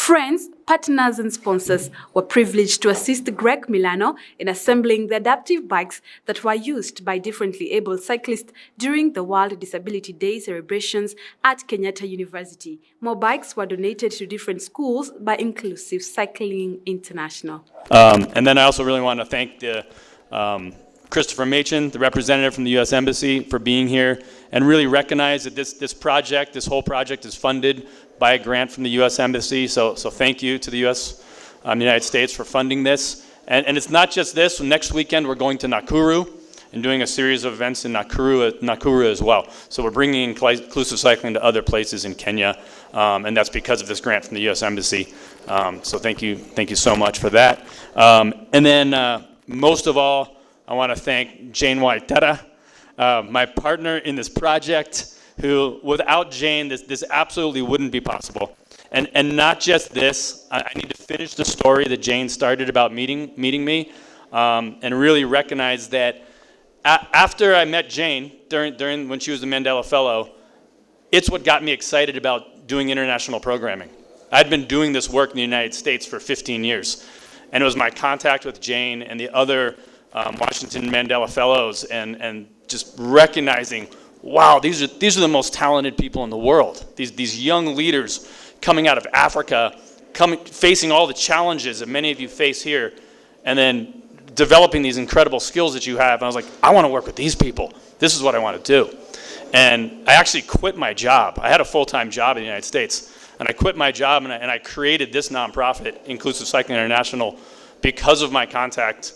Friends, partners and sponsors were privileged to assist Greg Milano in assembling the adaptive bikes that were used by differently able cyclists during the World Disability Day celebrations at Kenyatta University. More bikes were donated to different schools by Inclusive Cycling International. And then I also really want to thank the Christopher Machin, the representative from the U.S. Embassy, for being here and really recognize that this whole project is funded by a grant from the U.S. Embassy. So thank you to the U.S. United States for funding this. And it's not just this. Next weekend we're going to Nakuru and doing a series of events in Nakuru as well. So we're bringing inclusive cycling to other places in Kenya, and that's because of this grant from the U.S. Embassy. So thank you so much for that. And then most of all, I want to thank Jane Waitara, my partner in this project, who, without Jane, this absolutely wouldn't be possible. And not just this, I need to finish the story that Jane started about meeting me, and really recognize that after I met Jane, during when she was the Mandela Fellow, it's what got me excited about doing international programming. I'd been doing this work in the United States for 15 years, and it was my contact with Jane and the other Washington Mandela Fellows, and just recognizing, wow, these are the most talented people in the world. These young leaders coming out of Africa, facing all the challenges that many of you face here, and then developing these incredible skills that you have. And I was like, I want to work with these people. This is what I want to do. And I actually quit my job. I had a full-time job in the United States, and I quit my job and I created this nonprofit, Inclusive Cycling International, because of my contact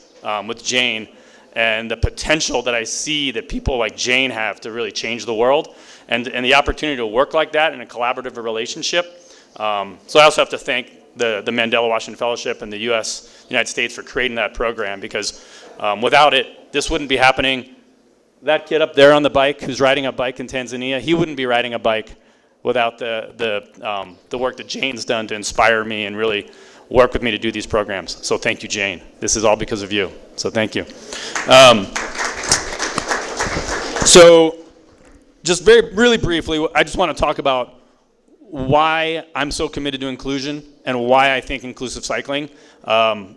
with Jane and the potential that I see that people like Jane have to really change the world, and the opportunity to work like that in a collaborative relationship. So I also have to thank the Mandela Washington Fellowship and the United States for creating that program, because without it, this wouldn't be happening. That kid up there on the bike who's riding a bike in Tanzania, he wouldn't be riding a bike without the work that Jane's done to inspire me and really work with me to do these programs. So thank you, Jane. This is all because of you. So thank you. So just really briefly, I just want to talk about why I'm so committed to inclusion and why I think inclusive cycling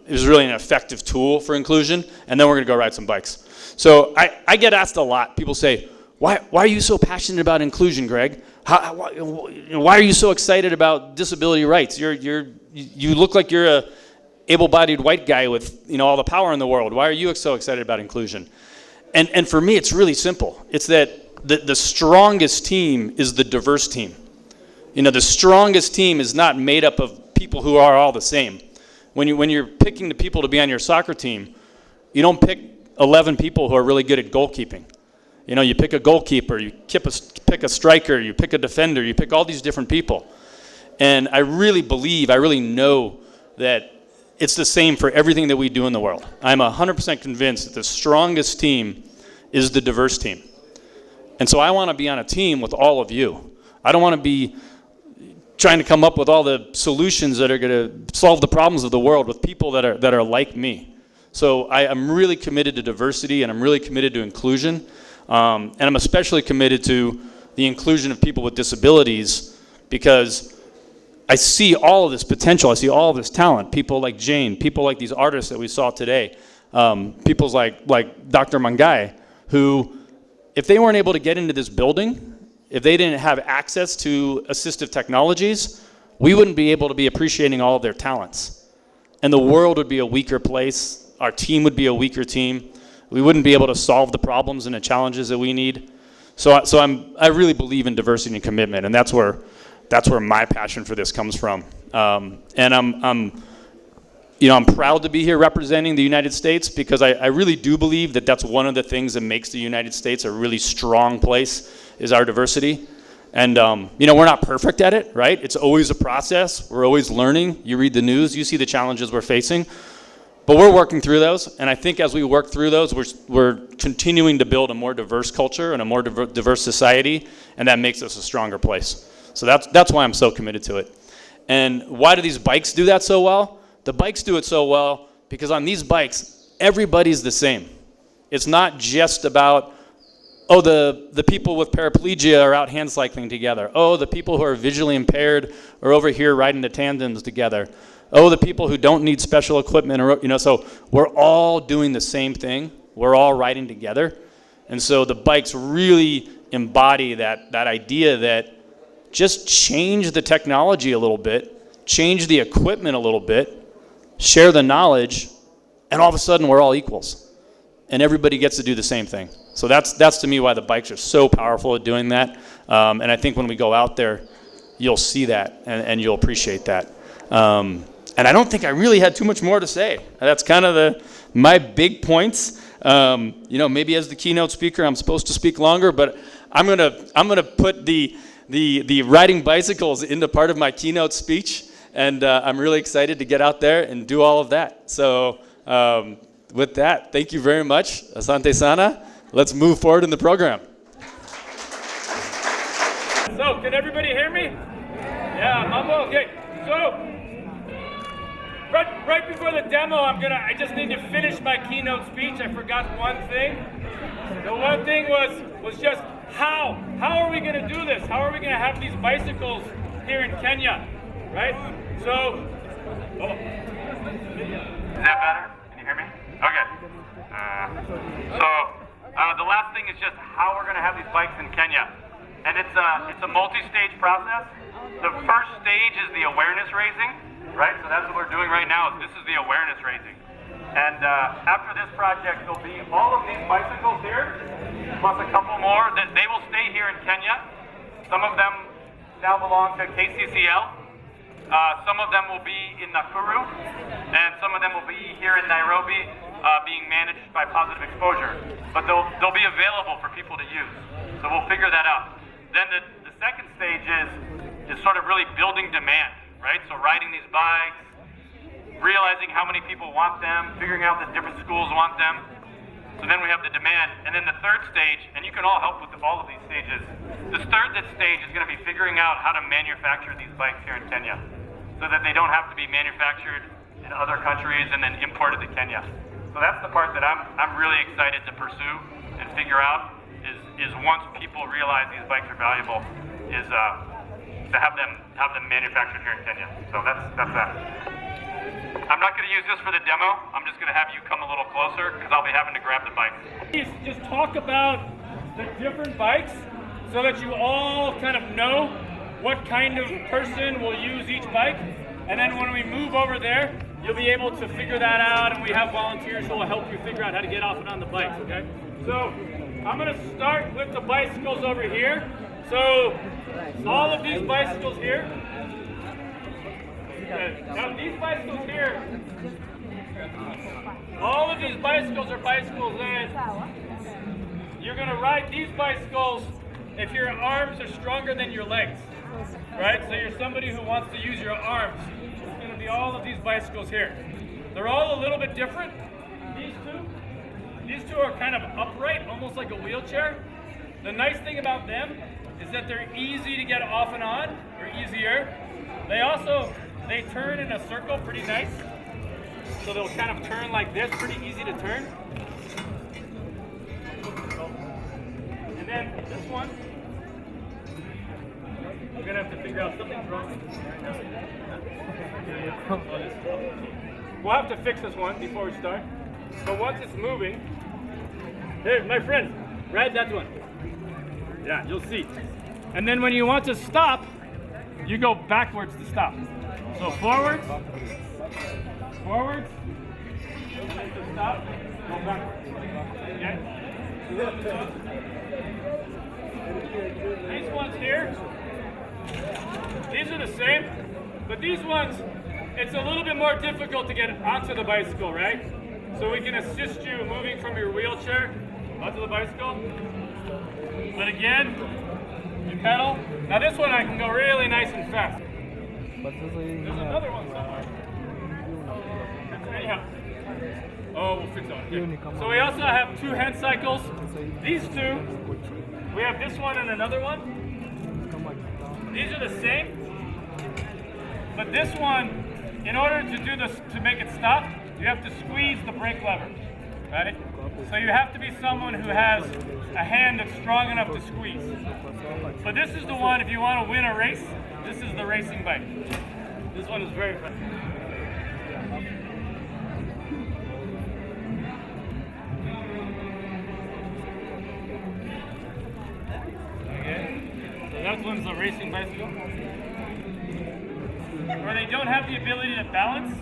is really an effective tool for inclusion. And then we're going to go ride some bikes. So I get asked a lot. People say, why are you so passionate about inclusion, Greg? Why are you so excited about disability rights? You look like you're a able-bodied white guy with all the power in the world. Why are you so excited about inclusion? And for me, it's really simple. It's that the strongest team is the diverse team. The strongest team is not made up of people who are all the same. When you're picking the people to be on your soccer team, you don't pick 11 people who are really good at goalkeeping. You pick a goalkeeper, you pick a striker, you pick a defender, you pick all these different people. And I really know that it's the same for everything that we do in the world. I'm 100% convinced that the strongest team is the diverse team. And so I want to be on a team with all of you. I don't want to be trying to come up with all the solutions that are going to solve the problems of the world with people that are like me. So I'm really committed to diversity, and I'm really committed to inclusion. And I'm especially committed to the inclusion of people with disabilities, because I see all of this potential. I see all of this talent. People like Jane, people like these artists that we saw today, people like Dr. Mangai, who, if they weren't able to get into this building, if they didn't have access to assistive technologies, we wouldn't be able to be appreciating all of their talents. And the world would be a weaker place. Our team would be a weaker team. We wouldn't be able to solve the problems and the challenges that we need. So I really believe in diversity and commitment, and that's where my passion for this comes from. And I'm proud to be here representing the United States, because I really do believe that that's one of the things that makes the United States a really strong place, is our diversity. And we're not perfect at it, right? It's always a process. We're always learning. You read the news, you see the challenges we're facing. But we're working through those, and I think as we work through those, we're continuing to build a more diverse culture and a more diverse society, and that makes us a stronger place. So that's why I'm so committed to it. And why do these bikes do that so well? The bikes do it so well because on these bikes, everybody's the same. It's not just about oh, the people with paraplegia are out hand cycling together. Oh, the people who are visually impaired are over here riding the tandems together. Oh, the people who don't need special equipment are, so we're all doing the same thing. We're all riding together. And so the bikes really embody that idea that just change the technology a little bit, change the equipment a little bit, share the knowledge, and all of a sudden we're all equals. And everybody gets to do the same thing. So that's to me why the bikes are so powerful at doing that. And I think when we go out there, you'll see that and you'll appreciate that. And I don't think I really had too much more to say. That's kind of my big points. Maybe as the keynote speaker, I'm supposed to speak longer, but I'm gonna put the riding bicycles into part of my keynote speech, and I'm really excited to get out there and do all of that. So with that, thank you very much. Asante sana. Let's move forward in the program. So, can everybody hear me? Yeah, Mambo. Okay. So, right before the demo, I just need to finish my keynote speech. I forgot one thing. The one thing was just how are we going to do this? How are we going to have these bicycles here in Kenya, right? So, is that better? Can you hear me? Okay. The last thing is just how we're going to have these bikes in Kenya. And it's a multi-stage process. The first stage is the awareness raising, right? So that's what we're doing right now. This is the awareness raising. And after this project, there'll be all of these bicycles here, plus a couple more. That they will stay here in Kenya. Some of them now belong to KCCL. Some of them will be in Nakuru, and some of them will be here in Nairobi, being managed by Positive Exposure. But they'll be available for people to use. So we'll figure that out. Then the second stage is sort of really building demand, right? So riding these bikes, realizing how many people want them, figuring out that different schools want them. So then we have the demand. And then the third stage, and you can all help with all of these stages, the third stage is going to be figuring out how to manufacture these bikes here in Kenya so that they don't have to be manufactured in other countries and then imported to Kenya. So that's the part that I'm really excited to pursue and figure out is once people realize these bikes are valuable, is to have them manufactured here in Kenya. So that's that. I'm not going to use this for the demo. I'm just going to have you come a little closer because I'll be having to grab the bike. just talk about the different bikes so that you all kind of know what kind of person will use each bike. And then when we move over there, you'll be able to figure that out, and we have volunteers who will help you figure out how to get off and on the bikes, okay? So I'm going to start with the bicycles over here. So all of these bicycles here. Okay. Now these bicycles here, all of these bicycles are bicycles that you're going to ride these bicycles if your arms are stronger than your legs, right? So you're somebody who wants to use your arms. It's going to be all of these bicycles here. They're all a little bit different. These two are kind of upright, almost like a wheelchair. The nice thing about them is that they're easy to get off and on, or easier. They turn in a circle pretty nice. So they'll kind of turn like this, pretty easy to turn. And then this one, we're gonna have to figure out something's wrong. We'll have to fix this one before we start. But once it's moving, hey, my friend, ride that one. Yeah, you'll see. And then when you want to stop, you go backwards to stop. So forwards, to stop, go backwards. Okay? These ones here, these are the same, but these ones, it's a little bit more difficult to get onto the bicycle, right? So we can assist you moving from your wheelchair onto the bicycle. But again, you pedal. Now this one I can go really nice and fast. There's another one somewhere. Anyhow. Oh, we'll fix that one. So we also have two hand cycles. These two, we have this one and another one. These are the same. But this one, in order to do this, to make it stop, you have to squeeze the brake lever. right? So you have to be someone who has a hand that's strong enough to squeeze. But this is the one, if you want to win a race, this is the racing bike. This one is very fun. Okay, so that one's a racing bicycle. Where they don't have the ability to balance,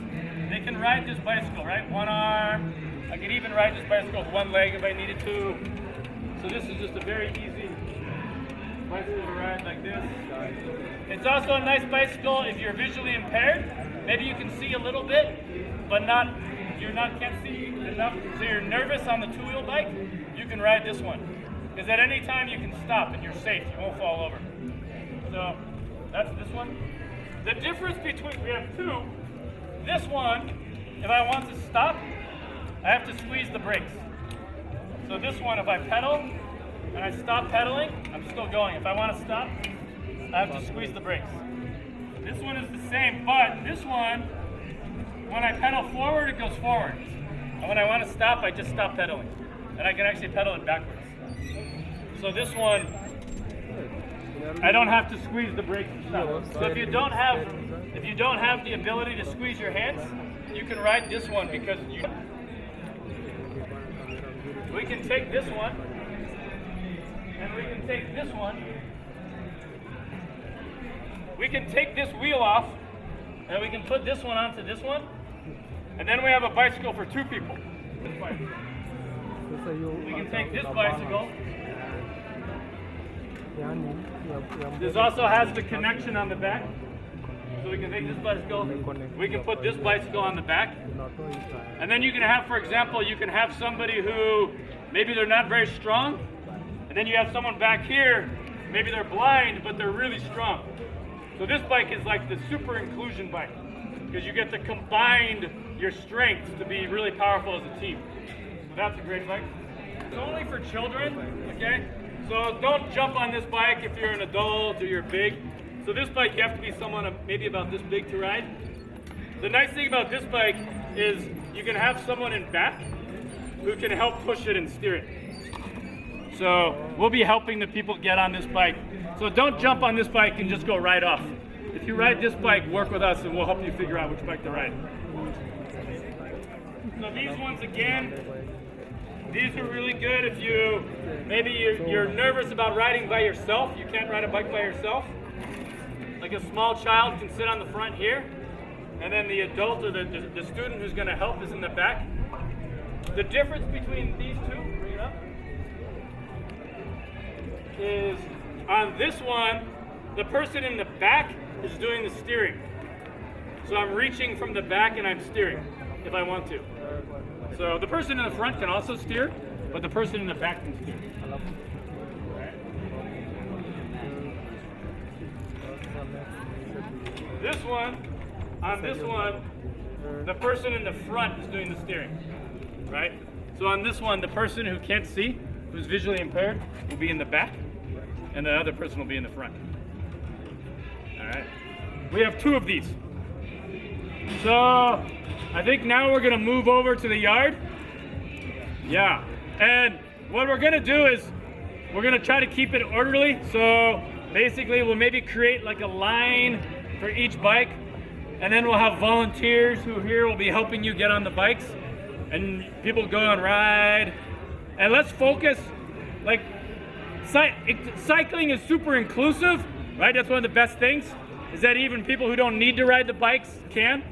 they can ride this bicycle, right? One arm. I could even ride this bicycle with one leg if I needed to. So this is just a very easy bicycle to ride like this. It's also a nice bicycle if you're visually impaired. Maybe you can see a little bit, but can't see enough. So you're nervous on the two-wheel bike, you can ride this one. Because at any time you can stop and you're safe, you won't fall over. So that's this one. The difference between, we have two. This one, if I want to stop, I have to squeeze the brakes. So this one, if I pedal and I stop pedaling, I'm still going. If I want to stop, I have to squeeze the brakes. This one is the same, but this one, when I pedal forward, it goes forward. And when I want to stop, I just stop pedaling. And I can actually pedal it backwards. So this one, I don't have to squeeze the brakes to stop. So if you don't have the ability to squeeze your hands, you can ride this one because we can take this one and we can take this one. We can take this wheel off and we can put this one onto this one, and then we have a bicycle for two people. We can take this bicycle. This also has the connection on the back. So we can take this bicycle, we can put this bicycle on the back. And then you can have, for example, you can have somebody who, maybe they're not very strong, and then you have someone back here, maybe they're blind, but they're really strong. So this bike is like the super inclusion bike, because you get to combine your strengths to be really powerful as a team. So that's a great bike. It's only for children, okay? So don't jump on this bike if you're an adult or you're big. So this bike, you have to be someone maybe about this big to ride. The nice thing about this bike is you can have someone in back who can help push it and steer it. So we'll be helping the people get on this bike. So don't jump on this bike and just go right off. If you ride this bike, work with us and we'll help you figure out which bike to ride. So these ones again, these are really good if maybe you're nervous about riding by yourself. You can't ride a bike by yourself. Like a small child can sit on the front here, and then the adult or the student who's going to help is in the back. The difference between these two, bring it up, is on this one, the person in the back is doing the steering. So I'm reaching from the back and I'm steering if I want to. So the person in the front can also steer, but the person in the back can steer. This one, on this one, the person in the front is doing the steering, right? So on this one, the person who can't see, who's visually impaired, will be in the back, and the other person will be in the front. All right. We have two of these. So I think now we're gonna move over to the yard. Yeah, and what we're gonna do is we're gonna try to keep it orderly. So basically we'll maybe create like a line for each bike, and then we'll have volunteers who here will be helping you get on the bikes, and people go and ride. And let's focus, like cycling is super inclusive, right? That's one of the best things, is that even people who don't need to ride the bikes can.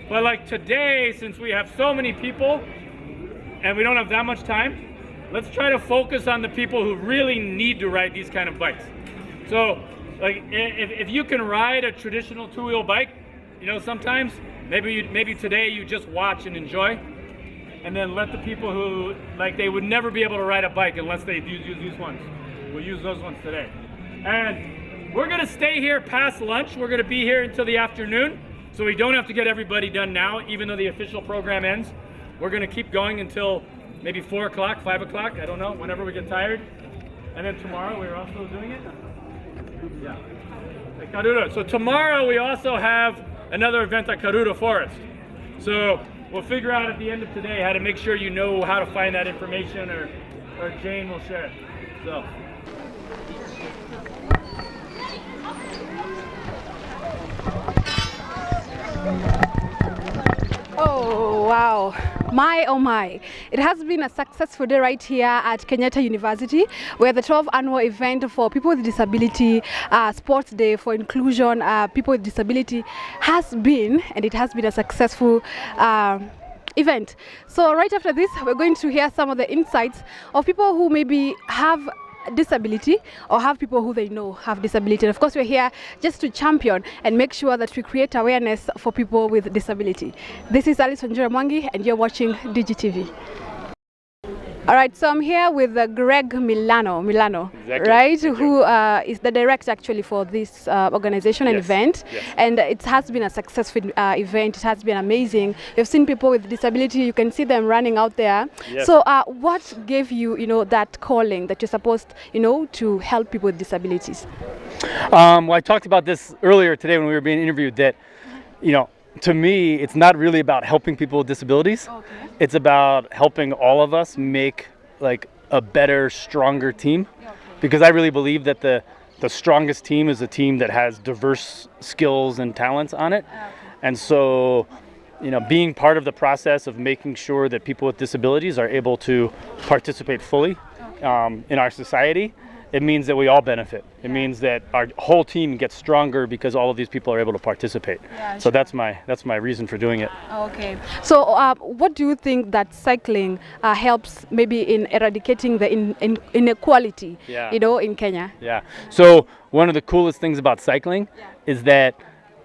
But like today, since we have so many people and we don't have that much time, let's try to focus on the people who really need to ride these kind of bikes. So like if you can ride a traditional two-wheel bike, sometimes maybe today you just watch and enjoy, and then let the people who they would never be able to ride a bike unless they use these ones. We'll use those ones today. And we're gonna stay here past lunch. We're gonna be here until the afternoon, so we don't have to get everybody done now, even though the official program ends. We're gonna keep going until maybe 4 o'clock, 5 o'clock, I don't know, whenever we get tired. And then tomorrow we're also doing it. Yeah. At Karura. So tomorrow we also have another event at Karura Forest. So we'll figure out at the end of today how to make sure you know how to find that information, or Jane will share it. So. Oh, wow. My, oh my. It has been a successful day right here at Kenyatta University, where the 12th annual event for people with disability, Sports Day for Inclusion, people with disability has been, and it has been a successful event. So right after this, we're going to hear some of the insights of people who maybe have disability or have people who they know have disability. And of course, we're here just to champion and make sure that we create awareness for people with disability. This is Alison Mwangi, and you're watching DGTV. All right, so I'm here with Greg Milano, Exactly. right? Exactly. Who is the director actually for this organization and event. Yes. And it has been a successful event. It has been amazing. You've seen people with disability. You can see them running out there. Yes. So what gave you, that calling that you're supposed, to help people with disabilities? Well, I talked about this earlier today when we were being interviewed, that, to me, it's not really about helping people with disabilities. Okay. It's about helping all of us make like a better, stronger team. Okay. Because I really believe that the strongest team is a team that has diverse skills and talents on it. Okay. And so, being part of the process of making sure that people with disabilities are able to participate fully in our society, it means that we all benefit. It means that our whole team gets stronger because all of these people are able to participate. Yeah, so sure. that's my reason for doing it. Okay. So what do you think that cycling helps maybe in eradicating the inequality, Yeah. in Kenya? Yeah. So one of the coolest things about cycling is that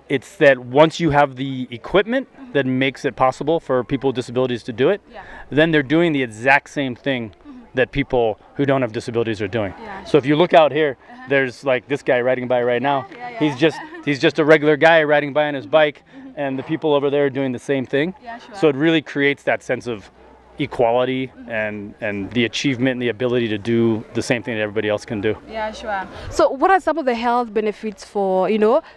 it's that once you have the equipment that makes it possible for people with disabilities to do it, then they're doing the exact same thing that people who don't have disabilities are doing. Yeah, So if you look out here, there's like this guy riding by right now. He's just a regular guy riding by on his bike, and the people over there are doing the same thing. Yeah, sure. So it really creates that sense of equality and the achievement and the ability to do the same thing that everybody else can do. Yeah, sure. So what are some of the health benefits for,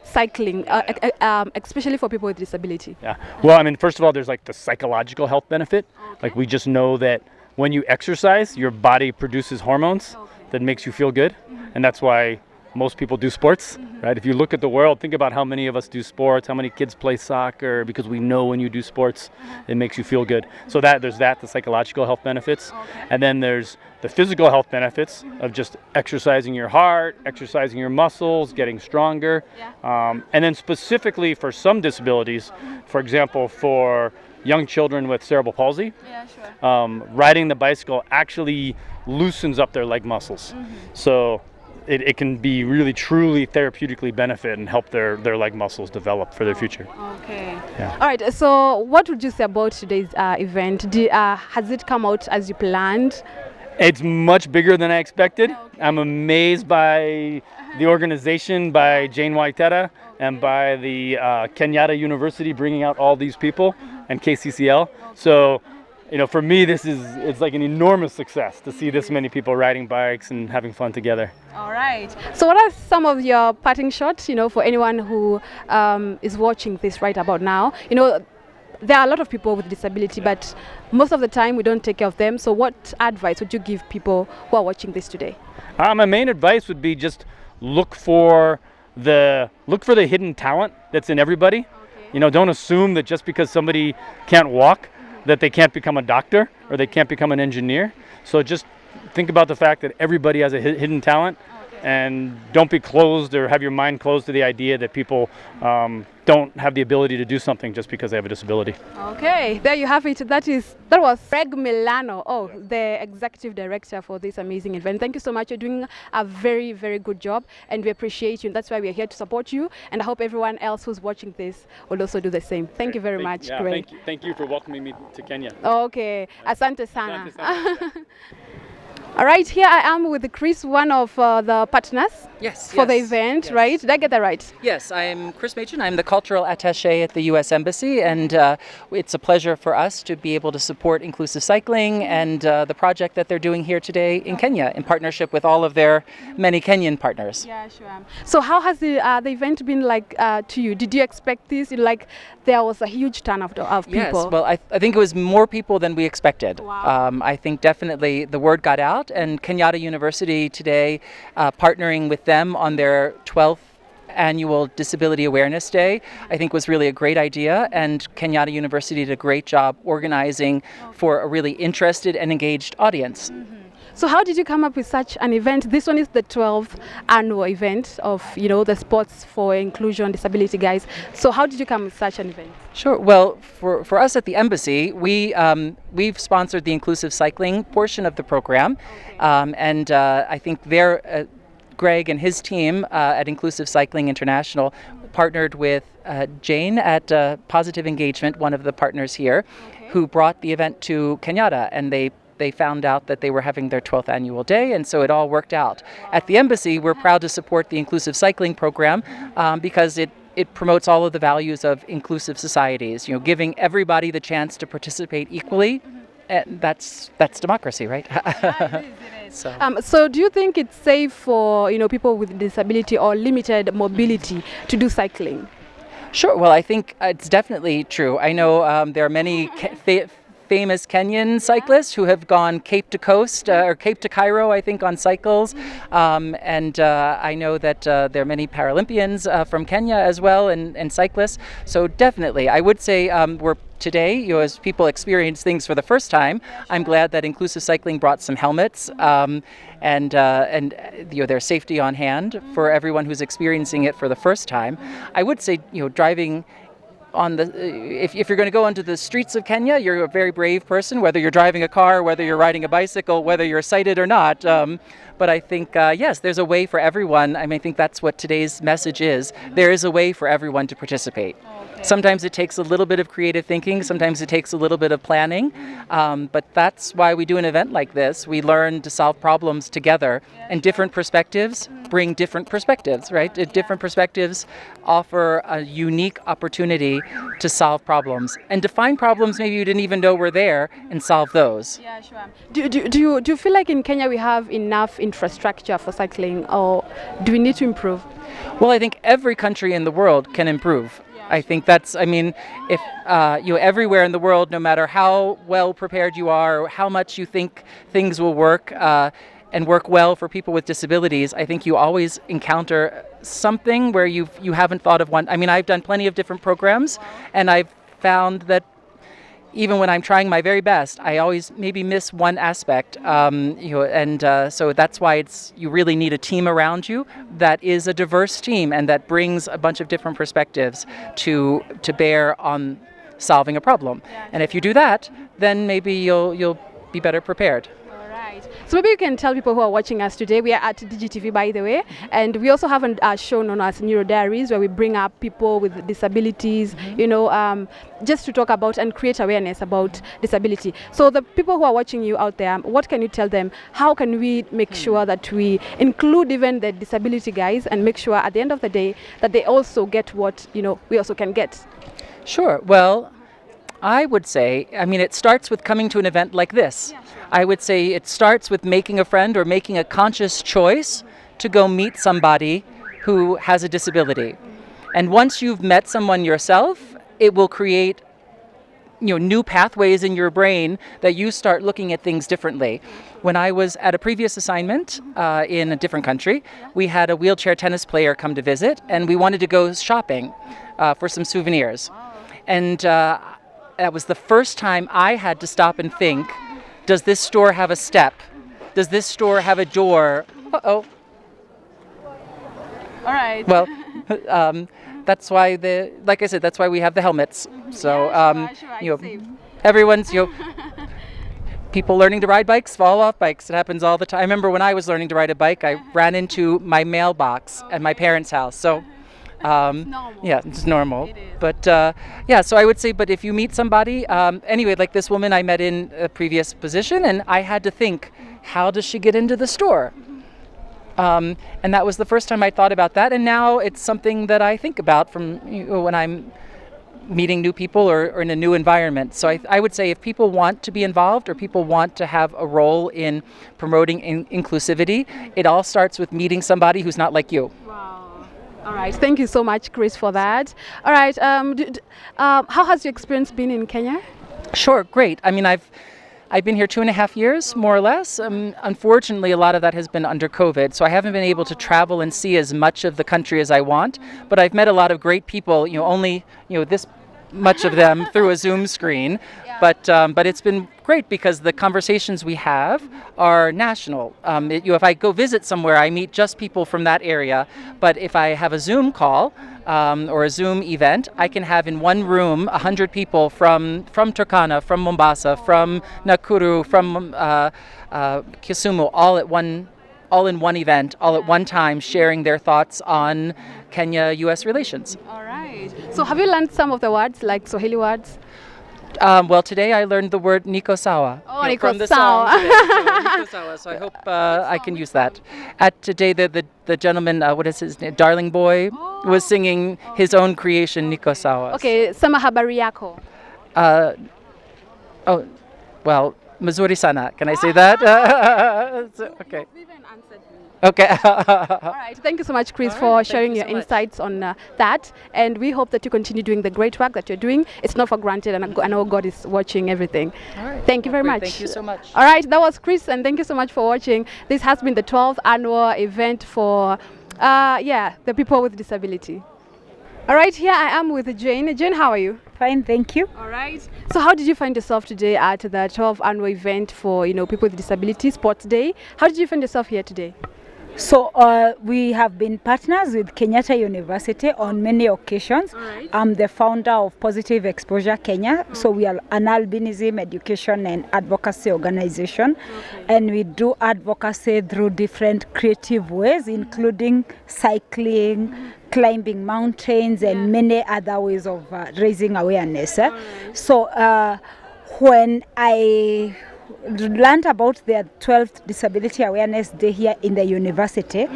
cycling, especially for people with disability? Yeah. Well, I mean, first of all, there's like the psychological health benefit. Like we just know that when you exercise, your body produces hormones that makes you feel good. And that's why most people do sports, right? If you look at the world, think about how many of us do sports, how many kids play soccer, because we know when you do sports, it makes you feel good. So there's the psychological health benefits. And then there's the physical health benefits of just exercising your heart, exercising your muscles, getting stronger. And then specifically for some disabilities, for example, for young children with cerebral palsy, riding the bicycle actually loosens up their leg muscles. So it can be really truly therapeutically benefit and help their leg muscles develop for their future. Okay. Yeah. All right. So what would you say about today's event? Has it come out as you planned? It's much bigger than I expected. I'm amazed by the organization, by Jane Waitera, and by the Kenyatta University bringing out all these people, and KCCL. So, for me, it's like an enormous success to see this many people riding bikes and having fun together. All right. So what are some of your parting shots, for anyone who is watching this right about now? There are a lot of people with disability, but most of the time we don't take care of them. So what advice would you give people who are watching this today? My main advice would be just look for the hidden talent that's in everybody. Don't assume that just because somebody can't walk that they can't become a doctor or they can't become an engineer. So just think about the fact that everybody has a hidden talent, and don't be closed or have your mind closed to the idea that people don't have the ability to do something just because they have a disability. Okay, there you have it. That was Greg Milano, the executive director for this amazing event. Thank you so much. You're doing a very, very good job, and we appreciate you. And that's why we're here to support you. And I hope everyone else who's watching this will also do the same. Thank you very much, Greg. Thank you for welcoming me to Kenya. Okay, asante sana. Asante sana. All right, here I am with Chris, one of the partners for the event, right? Did I get that right? Yes, I'm Chris Machen. I'm the cultural attaché at the U.S. Embassy, and it's a pleasure for us to be able to support inclusive cycling and the project that they're doing here today in Kenya in partnership with all of their many Kenyan partners. Yeah, sure. So how has the event been like to you? Did you expect this? Like there was a huge turnout of people. Yes, well, I think it was more people than we expected. Wow. I think definitely the word got out, and Kenyatta University today, partnering with them on their 12th annual Disability Awareness Day, I think was really a great idea, and Kenyatta University did a great job organizing for a really interested and engaged audience. So how did you come up with such an event? This one is the 12th annual event of, the Sports for Inclusion Disability guys. So how did you come with such an event? Sure. Well, for us at the Embassy, we've sponsored the inclusive cycling portion of the program, and I think Greg and his team at Inclusive Cycling International partnered with Jane at Positive Engagement, one of the partners here, who brought the event to Kenyatta, and they found out that they were having their 12th annual day, and so it all worked out. At the Embassy, we're proud to support the inclusive cycling program because it promotes all of the values of inclusive societies, giving everybody the chance to participate equally. That's democracy, right? Yeah, it is. So do you think it's safe for people with disability or limited mobility to do cycling? Sure. Well, I think it's definitely true. I know there are many famous Kenyan cyclists who have gone Cape to Coast or Cape to Cairo, I think, on cycles. And I know that there are many Paralympians from Kenya as well and cyclists. So definitely, I would say we're today, as people experience things for the first time, I'm glad that Inclusive Cycling brought some helmets and their safety on hand for everyone who's experiencing it for the first time. I would say, driving if you're going to go onto the streets of Kenya, you're a very brave person, whether you're driving a car, whether you're riding a bicycle, whether you're sighted or not. But I think, yes, there's a way for everyone. I think that's what today's message is. There is a way for everyone to participate. Sometimes it takes a little bit of creative thinking, sometimes it takes a little bit of planning, but that's why we do an event like this. We learn to solve problems together, and different perspectives bring different perspectives, right? Different perspectives offer a unique opportunity to solve problems and define problems maybe you didn't even know were there and solve those. Yeah, sure. Do you feel like in Kenya we have enough infrastructure for cycling, or do we need to improve? Well, I think every country in the world can improve. I think that's, if everywhere in the world, no matter how well prepared you are, or how much you think things will work and work well for people with disabilities, I think you always encounter something where you haven't thought of one. I've done plenty of different programs, and I've found that even when I'm trying my very best, I always maybe miss one aspect, so that's why you really need a team around you that is a diverse team and that brings a bunch of different perspectives to bear on solving a problem. And if you do that, then maybe you'll be better prepared. So maybe you can tell people who are watching us today. We are at DGTV, by the way, and we also have a show known as Neuro Diaries, where we bring up people with disabilities, just to talk about and create awareness about disability. So the people who are watching you out there, what can you tell them? How can we make sure that we include even the disability guys and make sure at the end of the day that they also get what we also can get? Sure. Well, I would say, it starts with coming to an event like this. Yeah, sure. I would say it starts with making a friend or making a conscious choice to go meet somebody who has a disability. And once you've met someone yourself, it will create new pathways in your brain that you start looking at things differently. When I was at a previous assignment in a different country, we had a wheelchair tennis player come to visit, and we wanted to go shopping for some souvenirs. And that was the first time I had to stop and think, does this store have a step? Does this store have a door? Uh-oh. All right. Well, that's why like I said, that's why we have the helmets. So, everyone's, people learning to ride bikes fall off bikes. It happens all the time. I remember when I was learning to ride a bike, I ran into my mailbox at my parents' house. So Yeah, it's normal. But yeah, so I would say, but if you meet somebody, anyway, like this woman I met in a previous position, and I had to think, how does she get into the store? And that was the first time I thought about that, and now it's something that I think about from when I'm meeting new people or in a new environment. So I would say if people want to be involved or people want to have a role in promoting inclusivity, it all starts with meeting somebody who's not like you. Wow. All right. Thank you so much, Chris, for that. All right. How has your experience been in Kenya? Sure, great. I mean, I've been here 2.5 years, more or less. Unfortunately, a lot of that has been under COVID, so I haven't been able to travel and see as much of the country as I want. But I've met a lot of great people. Only this much of them through a Zoom screen. But it's been great because the conversations we have are national. If I go visit somewhere, I meet just people from that area. But if I have a Zoom call or a Zoom event, I can have in one room 100 people from Turkana, from Mombasa, from Nakuru, from Kisumu, all in one event, all at one time, sharing their thoughts on Kenya-US relations. All right. So have you learned some of the words, like Swahili words? Well, today I learned the word Niko Sawa. From the song today, Niko Sawa, so I hope I can use that. At today, the gentleman, what is his name, Darling Boy, was singing his own creation, Niko Sawa. Okay, sema habari yako. Well, Mazuri sana. Can I say that? Okay. Okay. All right. Thank you so much, Chris, for sharing your insights on that. And we hope that you continue doing the great work that you're doing. It's not for granted, and I know God is watching everything. All right. Thank you very much. Thank you so much. All right. That was Chris, and thank you so much for watching. This has been the 12th annual event for, the people with disability. All right. Here I am with Jane. Jane, how are you? Fine, thank you. All right. So how did you find yourself today at the 12th annual event for, people with disability Sports Day? How did you find yourself here today? So we have been partners with Kenyatta University on many occasions. Right. I'm the founder of Positive Exposure Kenya. So we are an albinism education and advocacy organization. And we do advocacy through different creative ways, including cycling, climbing mountains, and many other ways of raising awareness. So when I learned about the 12th Disability Awareness Day here in the university,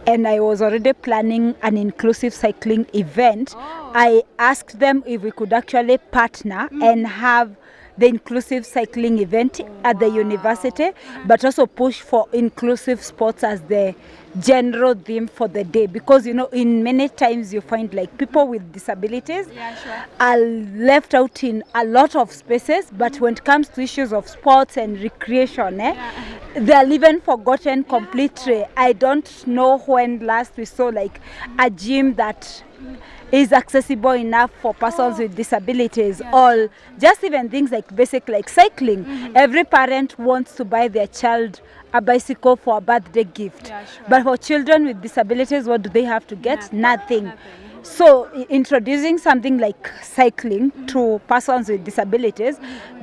and I was already planning an inclusive cycling event. I asked them if we could actually partner and have the inclusive cycling event at the university, but also push for inclusive sports as the general theme for the day, because in many times you find like people with disabilities are left out in a lot of spaces, but when it comes to issues of sports and recreation, they are even forgotten completely. I don't know when last we saw like a gym that is accessible enough for persons with disabilities, or just even things like basic like cycling. Every parent wants to buy their child a bicycle for a birthday gift, but for children with disabilities, what do they have to get? Nothing. So introducing something like cycling to persons with disabilities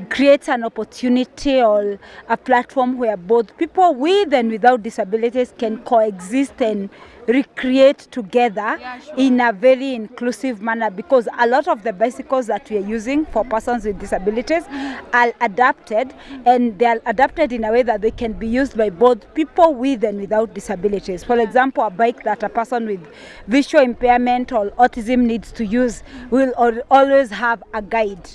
creates an opportunity or a platform where both people with and without disabilities can coexist and recreate together in a very inclusive manner, because a lot of the bicycles that we are using for persons with disabilities are adapted, and they are adapted in a way that they can be used by both people with and without disabilities. For example, a bike that a person with visual impairment or autism needs to use will always have a guide,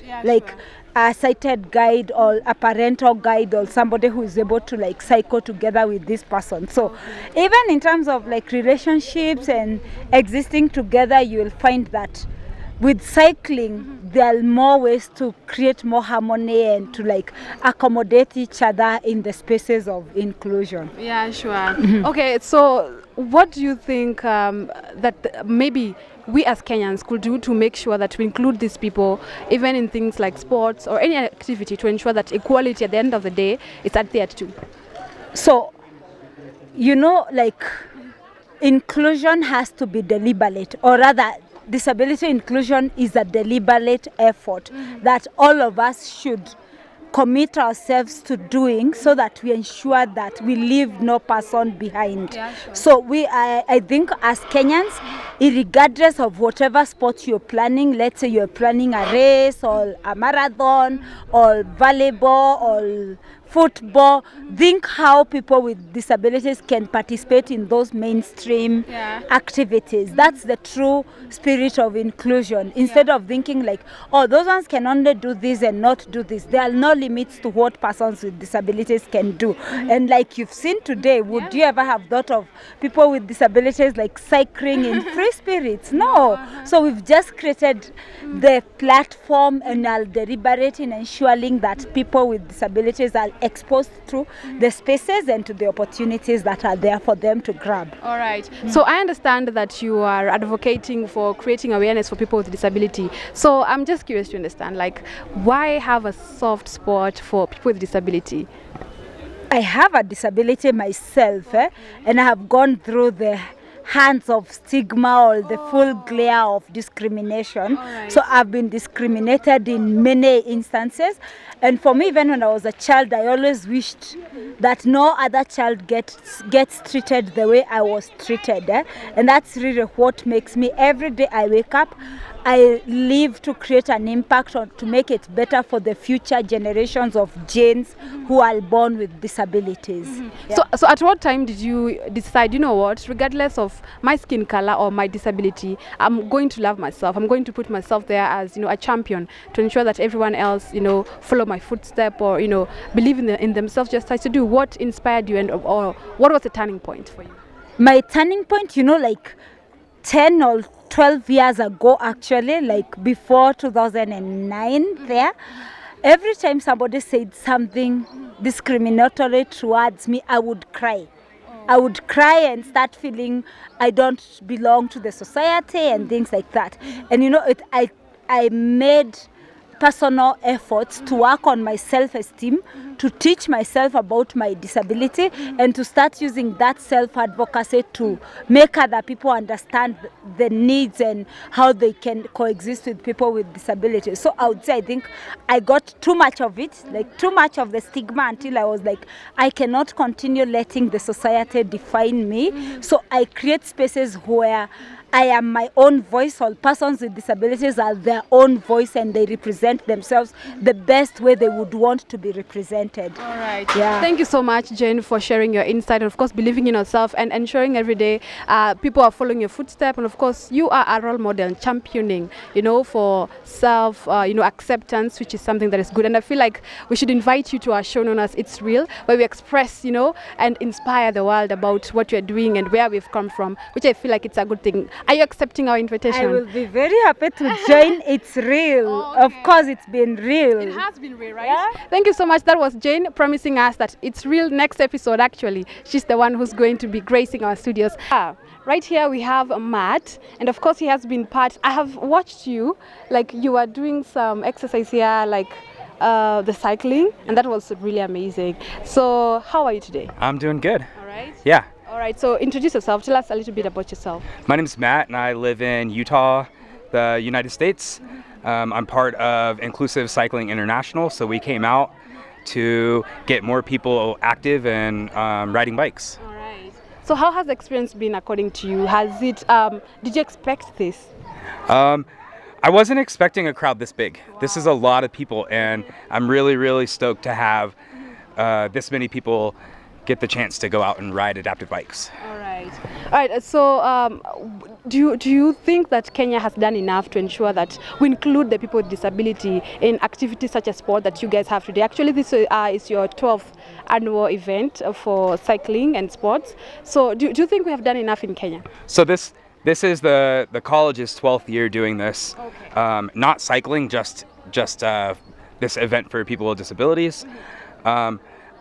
a sighted guide or a parental guide or somebody who is able to like cycle together with this person. So even in terms of like relationships and existing together, you will find that with cycling there are more ways to create more harmony and to like accommodate each other in the spaces of inclusion. Yeah, sure. Okay, so what do you think that maybe we as Kenyans could do to make sure that we include these people even in things like sports or any activity, to ensure that equality at the end of the day is adhered to? So, like inclusion has to be deliberate, or rather disability inclusion is a deliberate effort that all of us should commit ourselves to doing so that we ensure that we leave no person behind. Yeah, sure. So I think as Kenyans, regardless of whatever sport you're planning, let's say you're planning a race or a marathon or volleyball or football, think how people with disabilities can participate in those mainstream activities. That's the true spirit of inclusion. Instead of thinking like, oh, those ones can only do this and not do this. There are no limits to what persons with disabilities can do. And like you've seen today, would you ever have thought of people with disabilities like cycling in free spirits? No. So we've just created the platform and are deliberate in ensuring that people with disabilities are exposed to the spaces and to the opportunities that are there for them to grab. All right. So I understand that you are advocating for creating awareness for people with disability. So I'm just curious to understand, like, why have a soft spot for people with disability? I have a disability myself, and I have gone through the hands of stigma or the full glare of discrimination. So I've been discriminated in many instances, and for me, even when I was a child, I always wished that no other child gets treated the way I was treated, and that's really what makes me, every day I wake up, I live to create an impact or to make it better for the future generations of Janes who are born with disabilities. So at what time did you decide, you know what, regardless of my skin color or my disability, I'm going to love myself. I'm going to put myself there as, a champion to ensure that everyone else, follow my footstep or, believe in themselves just as to do. What inspired you or what was the turning point for you? My turning point, like 10 or 12 years ago, actually, like before 2009 there, every time somebody said something discriminatory towards me, I would cry. I would cry and start feeling I don't belong to the society and things like that. And I made personal efforts to work on my self-esteem, to teach myself about my disability, and to start using that self-advocacy to make other people understand the needs and how they can coexist with people with disabilities. So I would say I think I got too much of it, like too much of the stigma, until I was like, I cannot continue letting the society define me. So I create spaces where I am my own voice. All persons with disabilities are their own voice, and they represent themselves the best way they would want to be represented. All right. Yeah. Thank you so much, Jane, for sharing your insight, and of course believing in yourself and ensuring every day people are following your footsteps. And of course you are a role model, championing, for self, acceptance, which is something that is good. And I feel like we should invite you to our show known as It's Real, where we express, and inspire the world about what you're doing and where we've come from, which I feel like it's a good thing. Are you accepting our invitation? I will be very happy to join It's Real. Okay. Of course, it's been real. It has been real, right? Yeah. Thank you so much. That was Jane promising us that it's real next episode, actually. She's the one who's going to be gracing our studios. Right here we have Matt, and of course he has been I have watched you, like you were doing some exercise here, like the cycling, and that was really amazing. So how are you today? I'm doing good. All right. Yeah. All right, so introduce yourself. Tell us a little bit about yourself. My name is Matt, and I live in Utah, the United States. I'm part of Inclusive Cycling International, so we came out to get more people active and riding bikes. All right. So how has the experience been according to you? Has it? Did you expect this? I wasn't expecting a crowd this big. Wow. This is a lot of people, and I'm really, really stoked to have this many people get the chance to go out and ride adaptive bikes. All right. So do you think that Kenya has done enough to ensure that we include the people with disability in activities such as sport that you guys have today? Actually, this is your 12th annual event for cycling and sports. So do you think we have done enough in Kenya? So this is the college's 12th year doing this. Okay. Not cycling, just this event for people with disabilities.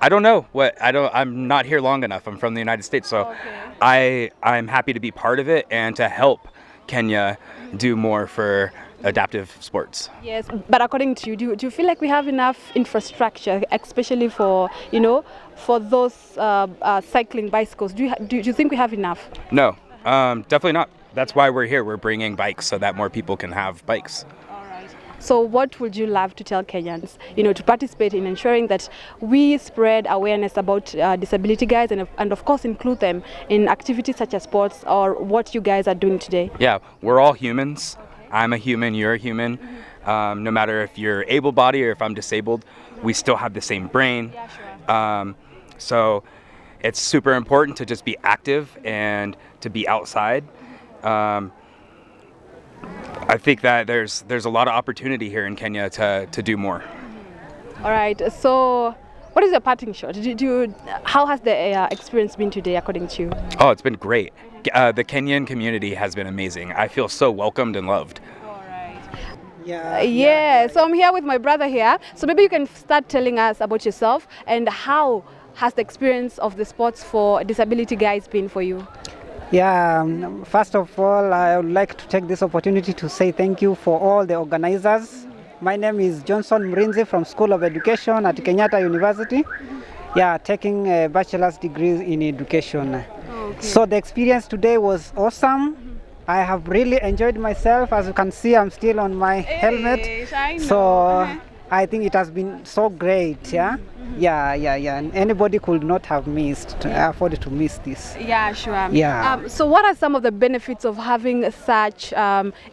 I don't know I'm not here long enough. I'm from the United States, so okay. I'm happy to be part of it and to help Kenya do more for adaptive sports. Yes, but according to you, do you feel like we have enough infrastructure, especially for those cycling bicycles? Do you think we have enough? No, definitely not. That's why we're here. We're bringing bikes so that more people can have bikes. So what would you love to tell Kenyans, to participate in ensuring that we spread awareness about disability guys and of course include them in activities such as sports or what you guys are doing today? Yeah, we're all humans. I'm a human, you're a human. No matter if you're able-bodied or if I'm disabled, we still have the same brain. Yeah, sure. So it's super important to just be active and to be outside. I think that there's a lot of opportunity here in Kenya to do more. All right. So, what is your parting shot? How has the experience been today, according to you? Oh, it's been great. The Kenyan community has been amazing. I feel so welcomed and loved. All right. Yeah. So I'm here with my brother here. So maybe you can start telling us about yourself and how has the experience of the sports for disability guys been for you? Yeah, first of all, I would like to take this opportunity to say thank you for all the organizers. My name is Johnson Mrinzi from School of Education at Kenyatta University. Yeah, taking a bachelor's degree in education. Okay. So the experience today was awesome. I have really enjoyed myself. As you can see, I'm still on my helmet. So I think it has been so great, yeah? Yeah. And anybody could not have afforded to miss this. Yeah, sure. Yeah. So what are some of the benefits of having such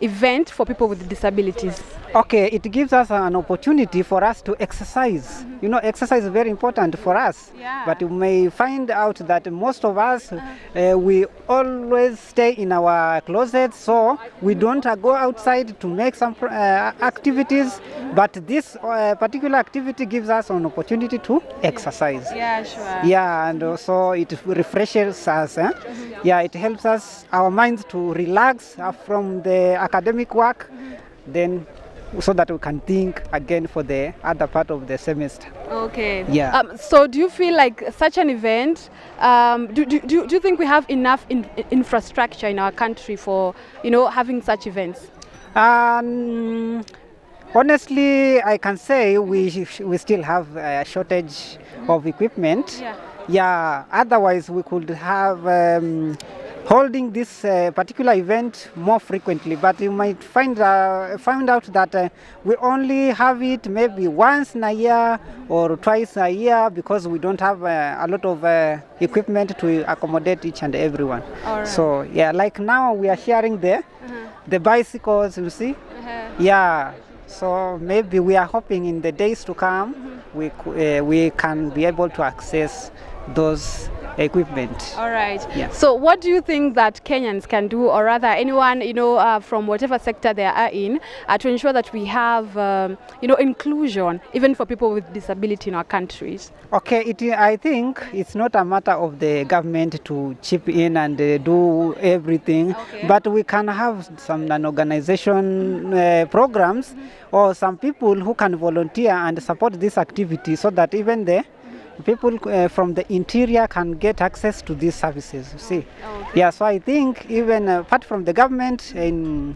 event for people with disabilities? Okay, it gives us an opportunity for us to exercise. Exercise is very important for us. Yeah. But you may find out that most of us, we always stay in our closets, so we don't go outside to make some activities. But this particular activity gives us an opportunity to exercise. Yeah, sure. Yeah, and also it refreshes us. Yeah, it helps us, our minds to relax from the academic work, then so that we can think again for the other part of the semester. Okay. Yeah. So do you feel like such an event, do you think we have enough infrastructure in our country for, having such events? Honestly, I can say we still have a shortage of equipment. Yeah. Yeah, otherwise we could have holding this particular event more frequently, but you might find out that we only have it maybe once in a year or twice a year because we don't have a lot of equipment to accommodate each and everyone. All right. So yeah, like now we are sharing the bicycles, you see. Yeah. So maybe we are hoping in the days to come we can be able to access those equipment. All right. Yeah. So what do you think that Kenyans can do, or rather anyone, from whatever sector they are in, to ensure that we have, inclusion, even for people with disability in our countries? Okay, I think it's not a matter of the government to chip in and do everything, but we can have some non-organization programs or some people who can volunteer and support this activity so that even the people from the interior can get access to these services, you see. Yeah, so I think even apart from the government, the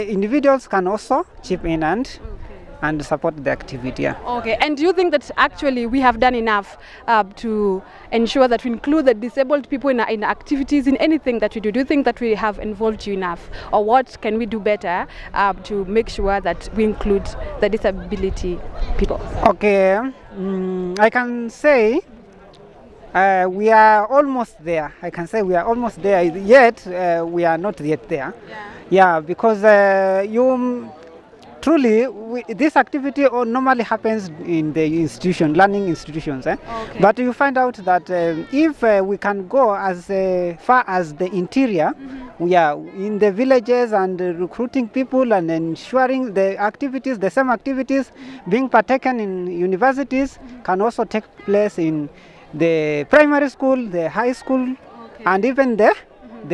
individuals can also chip in and support the activity. Yeah. Okay, and do you think that actually we have done enough to ensure that we include the disabled people in activities, in anything that we do? Do you think that we have involved you enough? Or what can we do better to make sure that we include the disability people? Okay, I can say we are almost there. I can say we are almost there, yet we are not yet there. Yeah, because truly, this activity normally happens in the learning institutions. Okay. But you find out that if we can go as far as the interior, we are in the villages and recruiting people and ensuring the same activities being partaken in universities can also take place in the primary school, the high school, and even the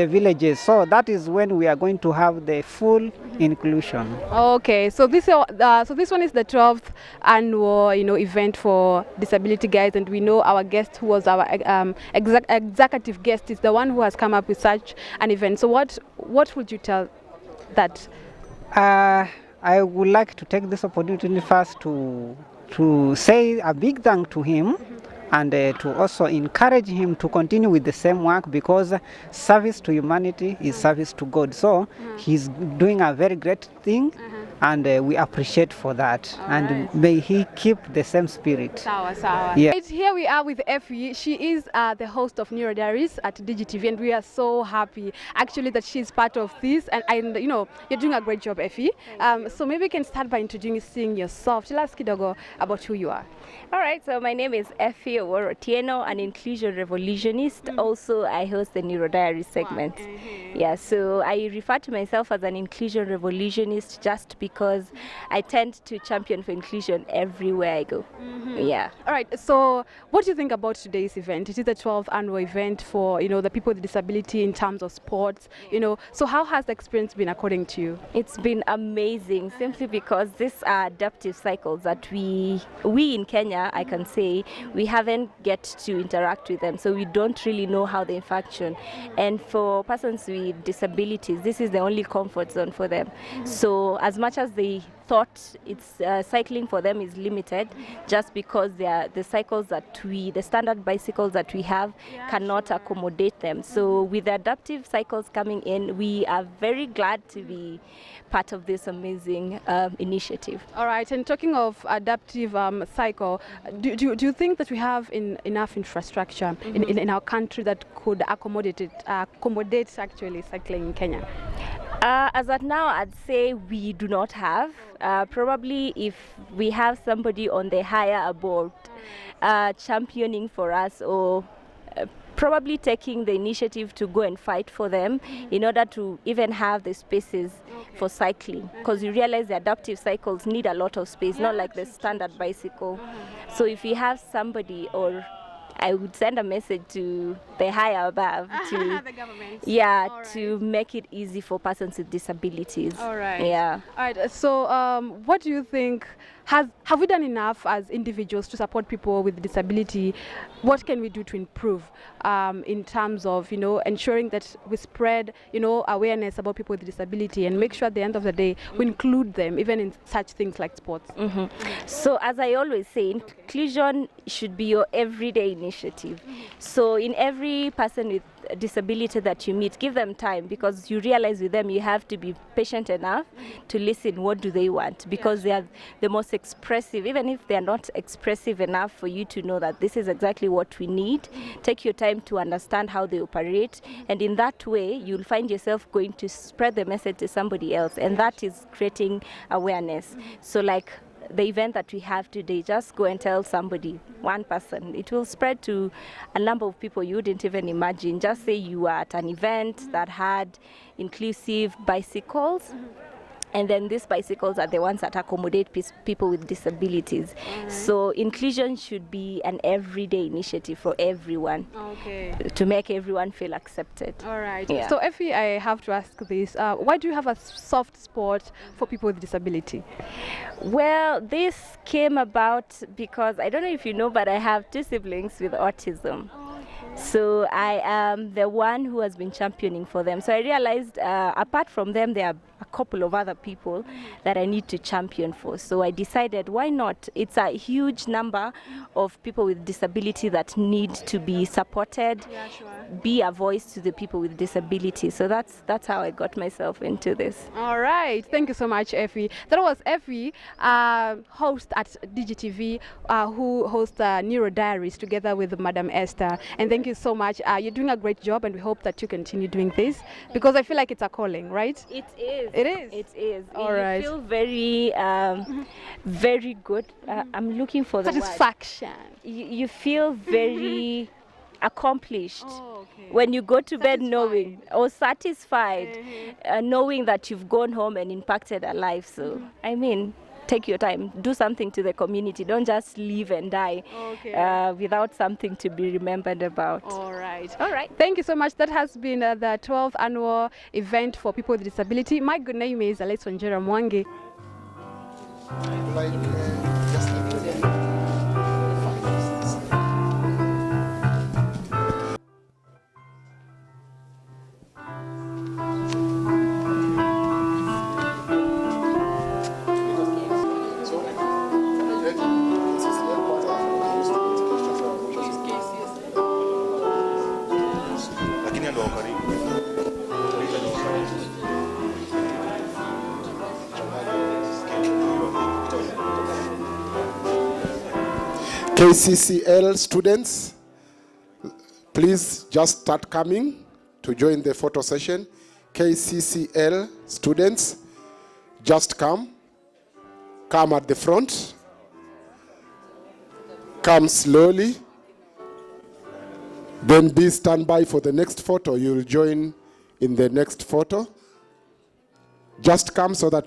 villages. So that is when we are going to have the full inclusion. Okay, so this one is the 12th annual event for disability guys, and we know our guest, who was our executive guest, is the one who has come up with such an event. So what would you tell that? I would like to take this opportunity first to say a big thank to him. And to also encourage him to continue with the same work, because service to humanity is service to God. So he's doing a very great thing, and we appreciate for that. And may he keep the same spirit. Sawa, sawa. Yeah. Right, here we are with Effie. She is the host of Neuro Diaries at DGTV, and we are so happy actually that she's part of this. And you know, you're doing a great job, Effie. So maybe you can start by introducing yourself. Tell us kidogo about who you are. All right, so my name is Effie Oworotieno, an inclusion revolutionist. Also, I host the Neuro Diary segment. Yeah, so I refer to myself as an inclusion revolutionist just because I tend to champion for inclusion everywhere I go. Yeah. All right, so what do you think about today's event? It is the 12th annual event for, you know, the people with disability in terms of sports, you know. So how has the experience been according to you? It's been amazing simply because these are adaptive cycles that we in Kenya, I can say, we haven't get to interact with them, so we don't really know how they function. And for persons with disabilities, this is the only comfort zone for them. So as much as they thought it's cycling for them is limited, just because they are the cycles that the standard bicycles that we have cannot accommodate them. So with the adaptive cycles coming in, we are very glad to be part of this amazing initiative. All right, and talking of adaptive cycle, do you think that we have enough infrastructure in our country that could accommodate actually cycling in Kenya? As at now, I'd say we do not have. Probably if we have somebody on the higher board championing for us, or probably taking the initiative to go and fight for them in order to even have the spaces for cycling, because you realize the adaptive cycles need a lot of space, not like the standard bicycle. So if you have somebody, or I would send a message to the higher above to the government. Yeah, All to right. make it easy for persons with disabilities. All right. Yeah. All right. So, what do you think? Have we done enough as individuals to support people with disability? What can we do to improve in terms of, you know, ensuring that we spread, you know, awareness about people with disability and make sure at the end of the day we include them even in such things like sports? So as I always say, inclusion should be your everyday initiative. So in every person with a disability that you meet, give them time, because you realize with them you have to be patient enough to listen what do they want, because they are the most expressive. Even if they are not expressive enough for you to know that this is exactly what we need, take your time to understand how they operate, and in that way you'll find yourself going to spread the message to somebody else, and that is creating awareness. So like the event that we have today, just go and tell somebody, one person. It will spread to a number of people you wouldn't even imagine. Just say you are at an event that had inclusive bicycles, and then these bicycles are the ones that accommodate people with disabilities. So inclusion should be an everyday initiative for everyone, to make everyone feel accepted. All right. Yeah. So Effie, I have to ask this. Why do you have a soft spot for people with disability? Well, this came about because, I don't know if you know, but I have two siblings with autism. So I am the one who has been championing for them. So I realized apart from them, there are a couple of other people that I need to champion for. So I decided, why not? It's a huge number of people with disability that need to be supported, be a voice to the people with disability. So that's how I got myself into this. All right. Thank you so much, Effie. That was Effie, host at DGTV, who hosts Neuro Diaries together with Madam Esther. And thank you so much. You're doing a great job, and we hope that you continue doing this, because I feel like it's a calling, right? It is. It is. It is. All you right. feel very, very good. I'm looking for the word. Satisfaction. You feel very accomplished when you go to bed knowing, or satisfied, knowing that you've gone home and impacted a life. So, I mean, take your time, do something to the community. Don't just live and die without something to be remembered about. All right. All right. Thank you so much. That has been the 12th annual event for people with disability. My good name is Alexon Mwangi. KCCL students, please just start coming to join the photo session. KCCL students, just come at the front, come slowly, then be standby for the next photo. You'll join in the next photo. Just come so that